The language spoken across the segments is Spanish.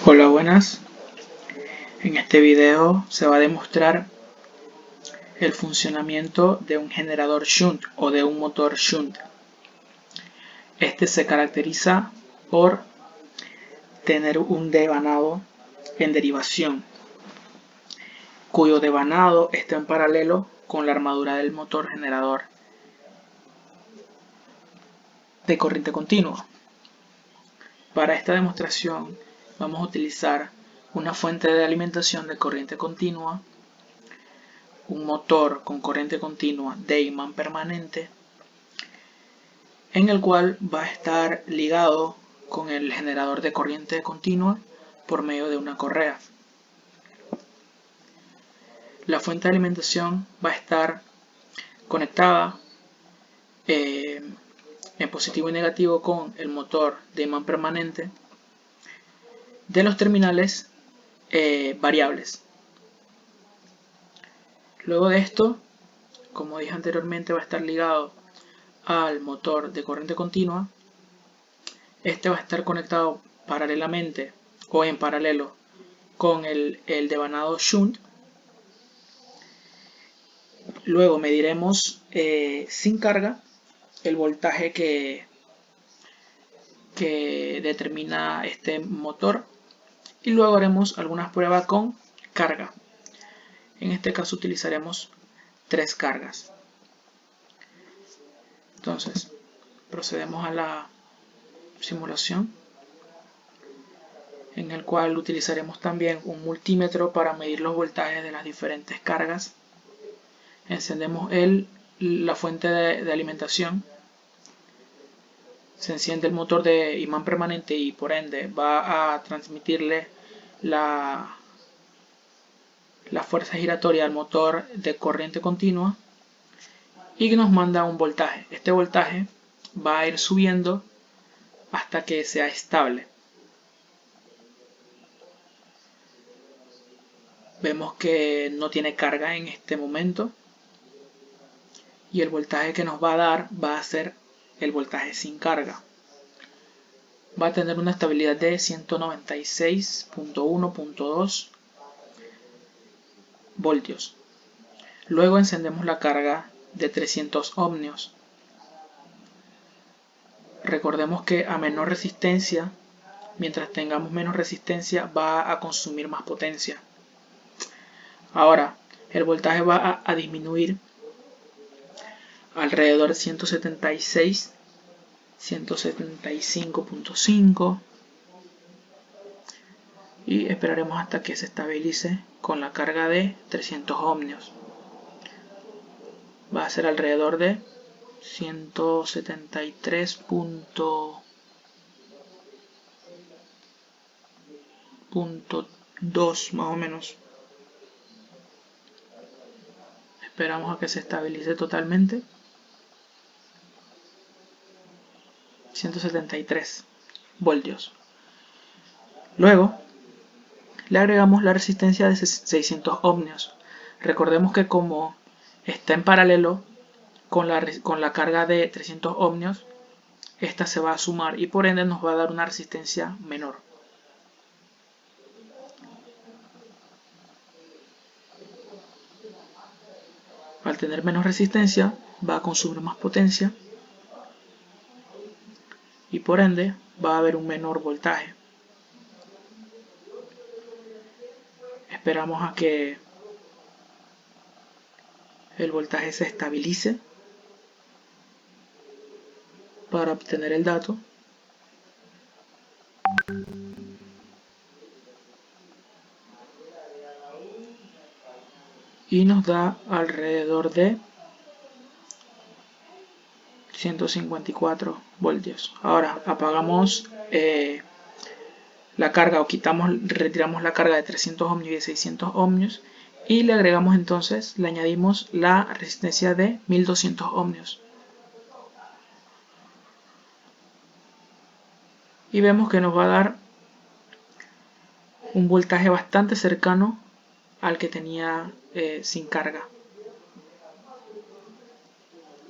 Hola, buenas. En este video se va a demostrar el funcionamiento de un generador shunt o de un motor shunt. Este se caracteriza por tener un devanado en derivación, cuyo devanado está en paralelo con la armadura del motor generador de corriente continua. Para esta demostración vamos a utilizar una fuente de alimentación de corriente continua, un motor con corriente continua de imán permanente, en el cual va a estar ligado con el generador de corriente continua por medio de una correa. La fuente de alimentación va a estar conectada en positivo y negativo con el motor de imán permanente de los terminales variables. Luego de esto, como dije anteriormente, va a estar ligado al motor de corriente continua. Este va a estar conectado paralelamente o en paralelo con el devanado shunt. Luego mediremos sin carga el voltaje que determina este motor, y luego haremos algunas pruebas con carga. En este caso utilizaremos 3 cargas. Entonces procedemos a la simulación, en el cual utilizaremos también un multímetro para medir los voltajes de las diferentes cargas. Encendemos la fuente de alimentación, se enciende el motor de imán permanente y por ende va a transmitirle la fuerza giratoria al motor de corriente continua y nos manda un voltaje. Este voltaje va a ir subiendo hasta que sea estable. Vemos que no tiene carga en este momento y el voltaje que nos va a dar va a ser el voltaje sin carga. Va a tener una estabilidad de 196.1.2 voltios. Luego encendemos la carga de 300 ohmios. Recordemos que a menor resistencia, mientras tengamos menos resistencia, va a consumir más potencia. Ahora, el voltaje va a disminuir alrededor de 176, 175.5 y esperaremos hasta que se estabilice con la carga de 300 ohmios. Va a ser alrededor de 173.2 más o menos. Esperamos a que se estabilice totalmente. 173 voltios. Luego le agregamos la resistencia de 600 ohmios. Recordemos que como está en paralelo con la carga de 300 ohmios, esta se va a sumar y por ende nos va a dar una resistencia menor. Al tener menos resistencia va a consumir más potencia y por ende va a haber un menor voltaje. Esperamos a que el voltaje se estabilice para obtener el dato. Y nos da alrededor de 154 voltios. Ahora apagamos la carga o retiramos la carga de 300 ohmios y de 600 ohmios y le agregamos entonces, le añadimos la resistencia de 1200 ohmios. Y vemos que nos va a dar un voltaje bastante cercano al que tenía sin carga.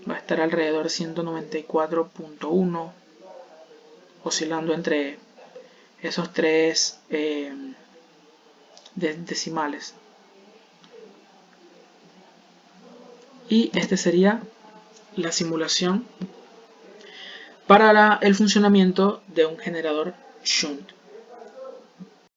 Va a estar alrededor de 194.1, oscilando entre esos tres decimales. Y este sería la simulación para el funcionamiento de un generador shunt.